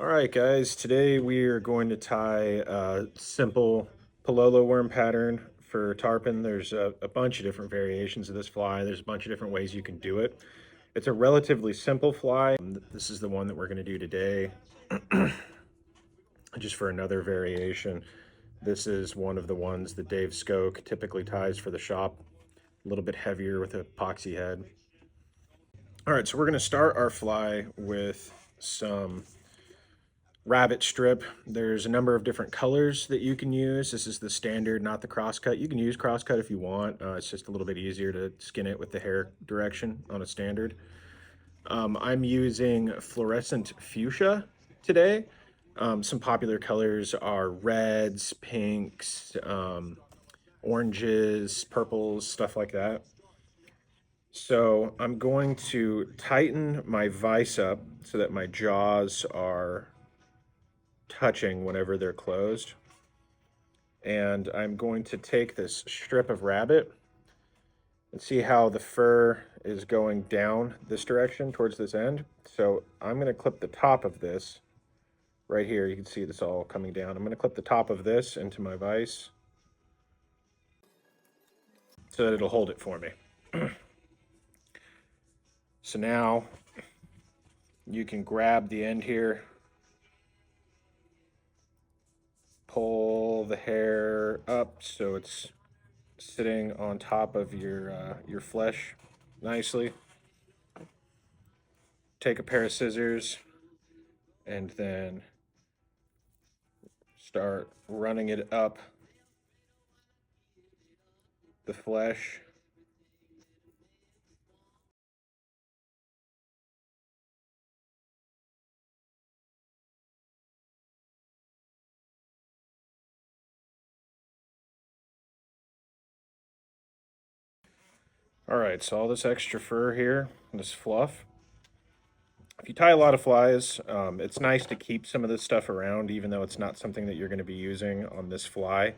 All right, guys, today we are going to tie a simple Pololo worm pattern for tarpon. There's a bunch of different variations of this fly. There's a bunch of different ways you can do it. It's a relatively simple fly. This is the one that we're going to do today, just for another variation. This is one of the ones that Dave Skoke typically ties for the shop, a little bit heavier with a epoxy head. All right, so we're going to start our fly with some rabbit strip. There's a number of different colors that you can use. This is the standard, not the crosscut. You can use crosscut if you want. It's just a little bit easier to skin it with the hair direction on a standard. I'm using fluorescent fuchsia today. Some popular colors are reds, pinks, oranges, purples, stuff like that. So I'm going to tighten my vise up so that my jaws are touching whenever they're closed. And I'm going to take this strip of rabbit and see how the fur is going down this direction towards this end. So I'm going to clip the top of this right here. You can see this all coming down. I'm going to clip the top of this into my vise so that it'll hold it for me. So now you can grab the end here, pull the hair up so it's sitting on top of your flesh nicely. Take a pair of scissors and then start running it up the flesh. All right, so all this extra fur here, this fluff. If you tie a lot of flies, it's nice to keep some of this stuff around, even though it's not something that you're going to be using on this fly.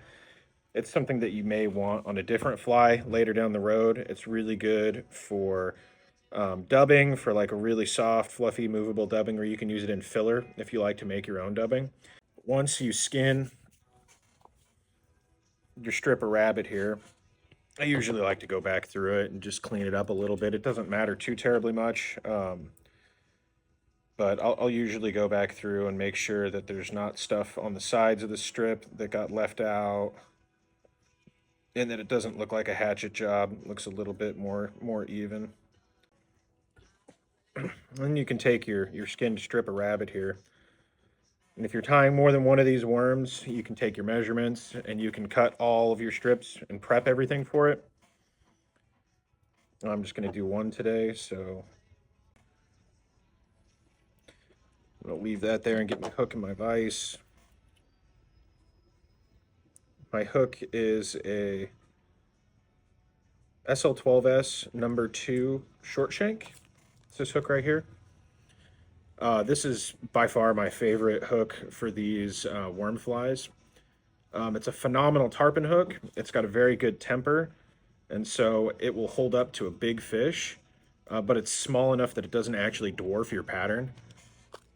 It's something that you may want on a different fly later down the road. It's really good for dubbing, for like a really soft, fluffy, movable dubbing, or you can use it in filler if you like to make your own dubbing. Once you skin your strip of rabbit here, I usually like to go back through it and just clean it up a little bit. It doesn't matter too terribly much, but I'll usually go back through and make sure that there's not stuff on the sides of the strip that got left out, and that it doesn't look like a hatchet job. It looks a little bit more even. Then you can take your skinned strip of rabbit here, and if you're tying more than one of these worms, you can take your measurements and you can cut all of your strips and prep everything for it. I'm just going to do one today, so I'm going to leave that there and get my hook and my vise. My hook is a SL12S number 2 short shank. It's this hook right here. This is by far my favorite hook for these worm flies. It's a phenomenal tarpon hook. It's got a very good temper, and so it will hold up to a big fish, but it's small enough that it doesn't actually dwarf your pattern.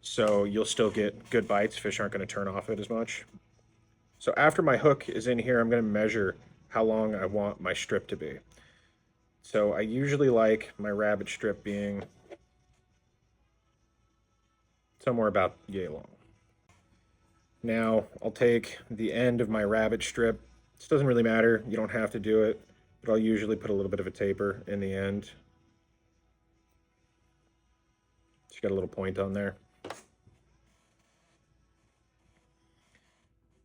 So you'll still get good bites. Fish aren't going to turn off it as much. So after my hook is in here, I'm going to measure how long I want my strip to be. So I usually like my rabbit strip being somewhere about yay long. Now I'll take the end of my rabbit strip. This doesn't really matter. You don't have to do it, but I'll usually put a little bit of a taper in the end. Just got a little point on there.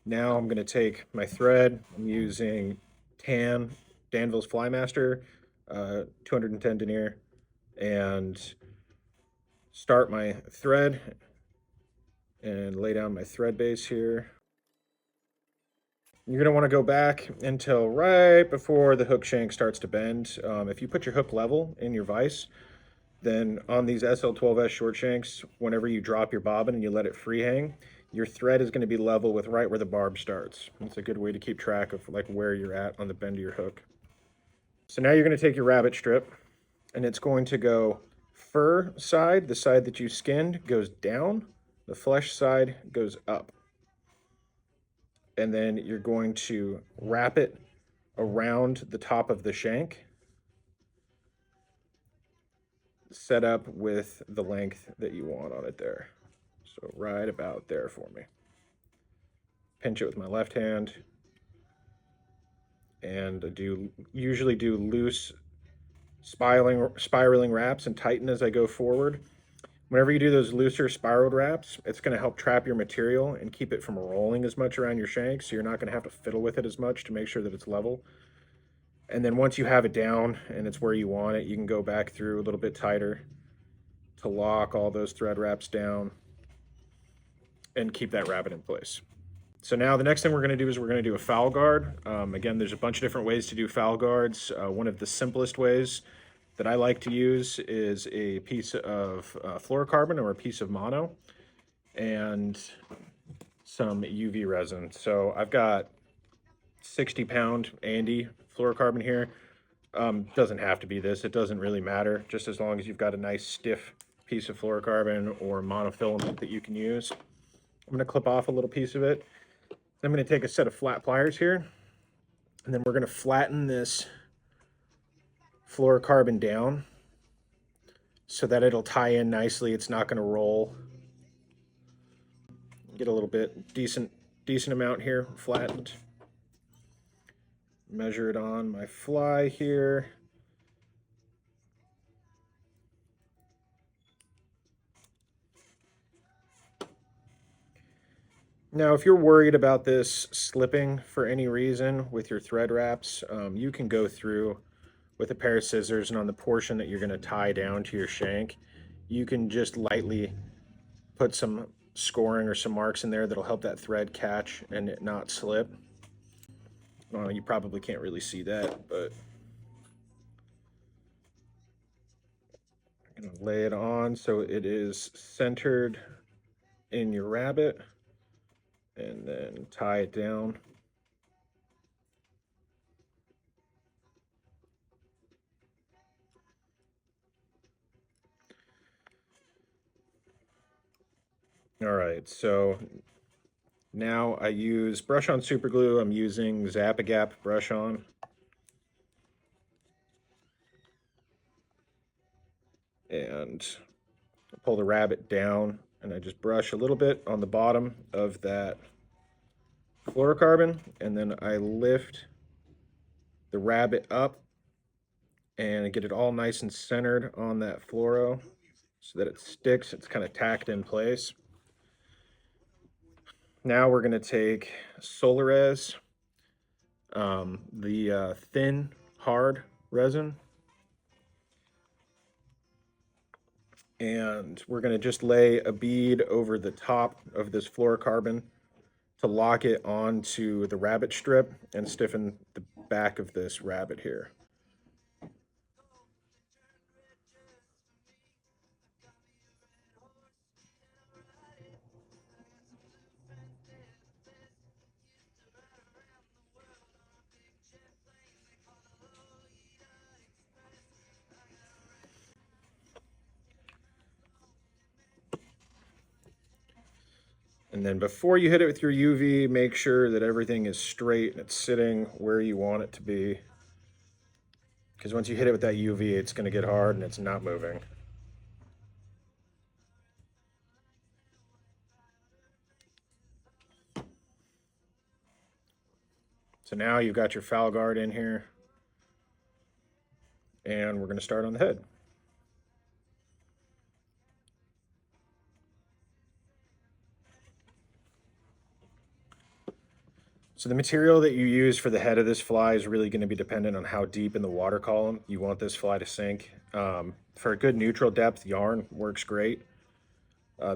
Now I'm going to take my thread. I'm using Danville's Flymaster 210 denier, and start my thread and lay down my thread base here. You're going to want to go back until right before the hook shank starts to bend. If you put your hook level in your vise, then on these SL12S short shanks, whenever you drop your bobbin and you let it free hang, your thread is going to be level with right where the barb starts. It's a good way to keep track of like where you're at on the bend of your hook. So now you're going to take your rabbit strip, and it's going to go fur side, the side that you skinned goes down, The flesh side goes up. And then you're going to wrap it around the top of the shank, set up with the length that you want on it there. So right about there for me. Pinch it with my left hand, and I usually do loose spiraling wraps and tighten as I go forward. Whenever you do those looser spiraled wraps, it's going to help trap your material and keep it from rolling as much around your shank, so you're not going to have to fiddle with it as much to make sure that it's level. And then once you have it down and it's where you want it, you can go back through a little bit tighter to lock all those thread wraps down and keep that rabbet in place. So now the next thing we're going to do is we're going to do a foul guard. Again, there's a bunch of different ways to do foul guards. One of the simplest ways that I like to use is a piece of fluorocarbon or a piece of mono and some UV resin. So I've got 60-pound Andy fluorocarbon here. Doesn't have to be this. It doesn't really matter, just as long as you've got a nice stiff piece of fluorocarbon or monofilament that you can use. I'm going to clip off a little piece of it. I'm going to take a set of flat pliers here, and then we're going to flatten this fluorocarbon down so that it'll tie in nicely. It's not going to roll. Get a little bit decent amount here flattened. Measure it on my fly here. Now, if you're worried about this slipping for any reason with your thread wraps, you can go through with a pair of scissors, and on the portion that you're going to tie down to your shank, you can just lightly put some scoring or some marks in there that'll help that thread catch and it not slip. Well, you probably can't really see that, but I'm going to lay it on so it is centered in your rabbet, and then tie it down. All right, so now I use brush on super glue. I'm using Zap-A-Gap brush on. And pull the rabbet down, and I just brush a little bit on the bottom of that fluorocarbon, and then I lift the rabbet up and get it all nice and centered on that fluoro so that it sticks. It's kind of tacked in place. Now we're going to take Solarez, the thin, hard resin, and we're going to just lay a bead over the top of this fluorocarbon to lock it onto the rabbet strip and stiffen the back of this rabbet here. And then before you hit it with your UV, make sure that everything is straight and it's sitting where you want it to be. Because once you hit it with that UV, it's going to get hard and it's not moving. So now you've got your foul guard in here. And we're going to start on the head. So the material that you use for the head of this fly is really going to be dependent on how deep in the water column you want this fly to sink. For a good neutral depth, yarn works great.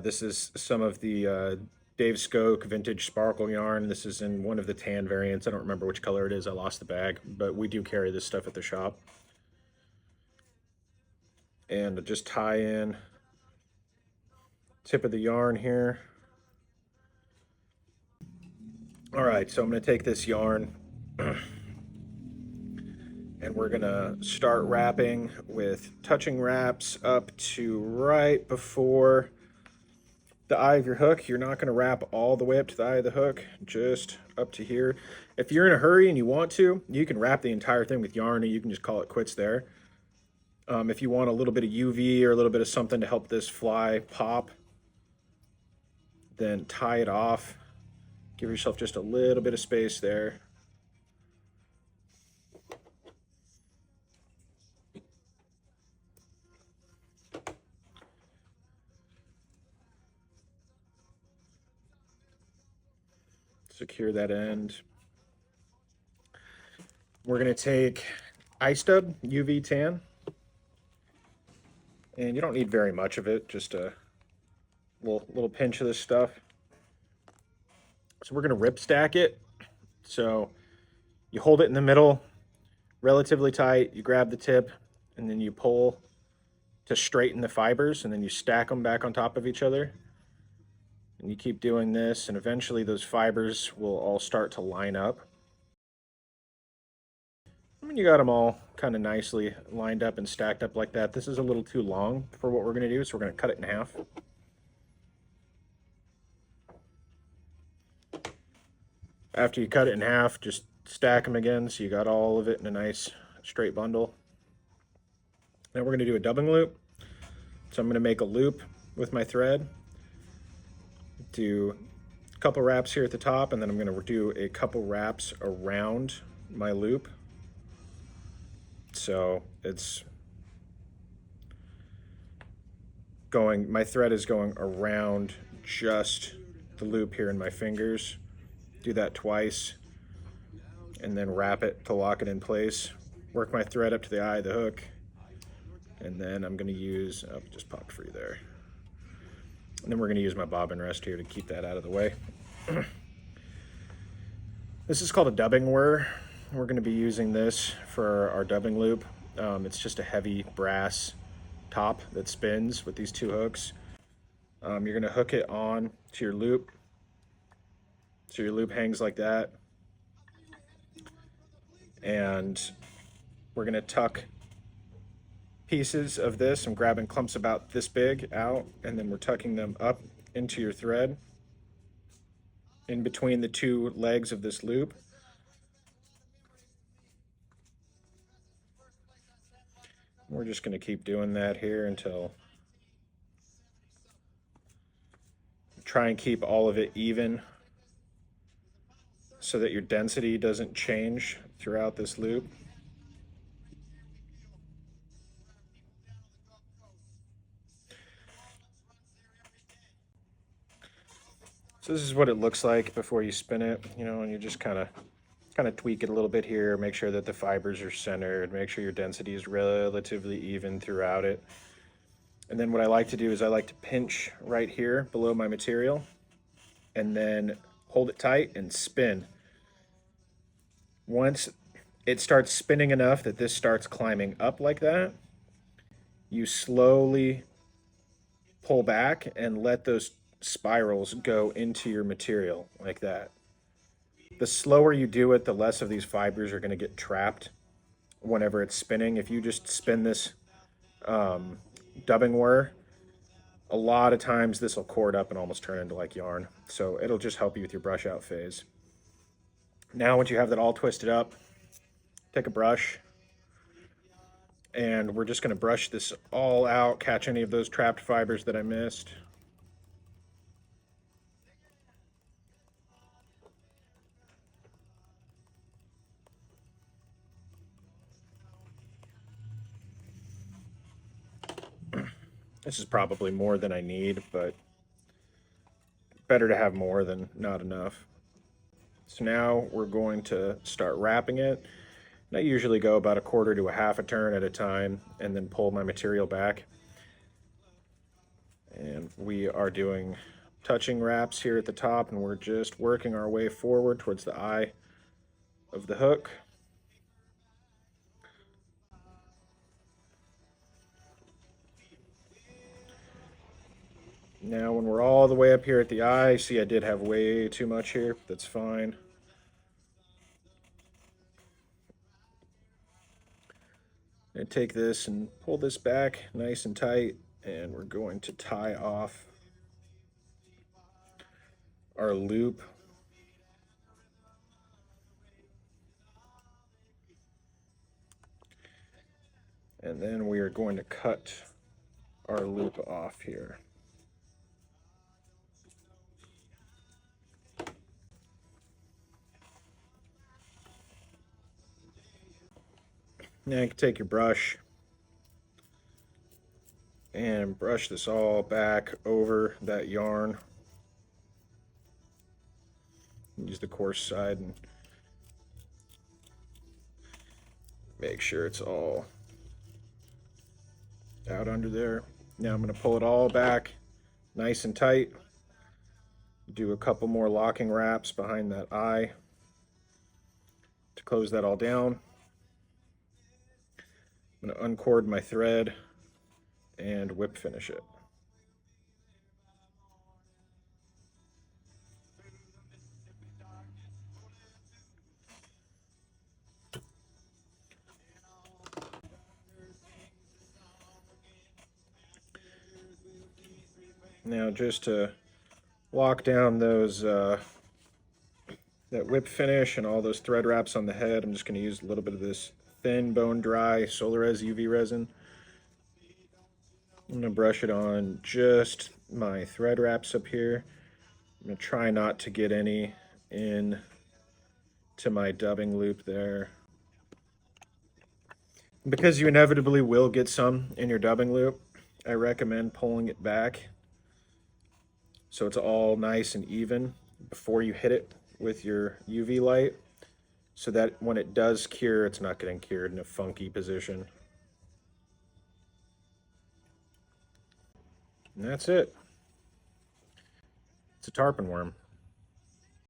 This is some of the Dave Skoke vintage sparkle yarn. This is in one of the tan variants. I don't remember which color it is. I lost the bag, but we do carry this stuff at the shop. And just tie in tip of the yarn here. All right, so I'm going to take this yarn and we're going to start wrapping with touching wraps up to right before the eye of your hook, you're not going to wrap all the way up to the eye of the hook, just up to here. If you're in a hurry and you want to, you can wrap the entire thing with yarn and you can just call it quits there. If you want a little bit of UV or a little bit of something to help this fly pop, then tie it off. Give yourself just a little bit of space there. Secure that end. We're going to take ice dub UV tan, and you don't need very much of it, just a little pinch of this stuff. So we're going to rip stack it. So you hold it in the middle relatively tight, you grab the tip, and then you pull to straighten the fibers, and then you stack them back on top of each other. And you keep doing this, and eventually those fibers will all start to line up. When you got them all kind of nicely lined up and stacked up like that, this is a little too long for what we're going to do, so we're going to cut it in half. After you cut it in half, just stack them again so you got all of it in a nice straight bundle. Now we're going to do a dubbing loop. So I'm going to make a loop with my thread, do a couple wraps here at the top, and then I'm going to do a couple wraps around my loop. So it's going, my thread is going around just the loop here in my fingers. Do that twice, and then wrap it to lock it in place. Work my thread up to the eye of the hook, and then I'm going to use, oh, it just popped free there. And then we're going to use my bobbin rest here to keep that out of the way. This is called a dubbing whir. We're going to be using this for our dubbing loop. It's just a heavy brass top that spins with these two hooks. You're going to hook it on to your loop. So your loop hangs like that. And we're going to tuck pieces of this. I'm grabbing clumps about this big out, and then we're tucking them up into your thread in between the two legs of this loop. We're just going to keep doing that here until try and keep all of it even so that your density doesn't change throughout this loop. So this is what it looks like before you spin it, you know, and you just kind of tweak it a little bit here, make sure that the fibers are centered, make sure your density is relatively even throughout it. And then what I like to do is I like to pinch right here below my material and then hold it tight and spin. Once it starts spinning enough that this starts climbing up like that, you slowly pull back and let those spirals go into your material like that. The slower you do it, the less of these fibers are going to get trapped whenever it's spinning. If you just spin this dubbing whir, a lot of times this will cord up and almost turn into like yarn. So it'll just help you with your brush out phase. Now once you have that all twisted up, take a brush, and we're just going to brush this all out, catch any of those trapped fibers that I missed. This is probably more than I need, but better to have more than not enough. So now we're going to start wrapping it. And I usually go about a quarter to a half a turn at a time and then pull my material back. And we are doing touching wraps here at the top, and we're just working our way forward towards the eye of the hook. Now when we're all the way up here at the eye, see I did have way too much here, that's fine. And take this and pull this back nice and tight, and we're going to tie off our loop. And then we are going to cut our loop off here. Now you can take your brush and brush this all back over that yarn. Use the coarse side and make sure it's all out under there. Now I'm going to pull it all back nice and tight. Do a couple more locking wraps behind that eye to close that all down. I'm going to uncord my thread and whip finish it. Now just to lock down those that whip finish and all those thread wraps on the head, I'm just going to use a little bit of this thin bone dry Solarez UV resin. I'm going to brush it on just my thread wraps up here. I'm going to try not to get any in to my dubbing loop there. Because you inevitably will get some in your dubbing loop, I recommend pulling it back so it's all nice and even before you hit it with your UV light, so that when it does cure, it's not getting cured in a funky position. And that's it. It's a tarpon worm.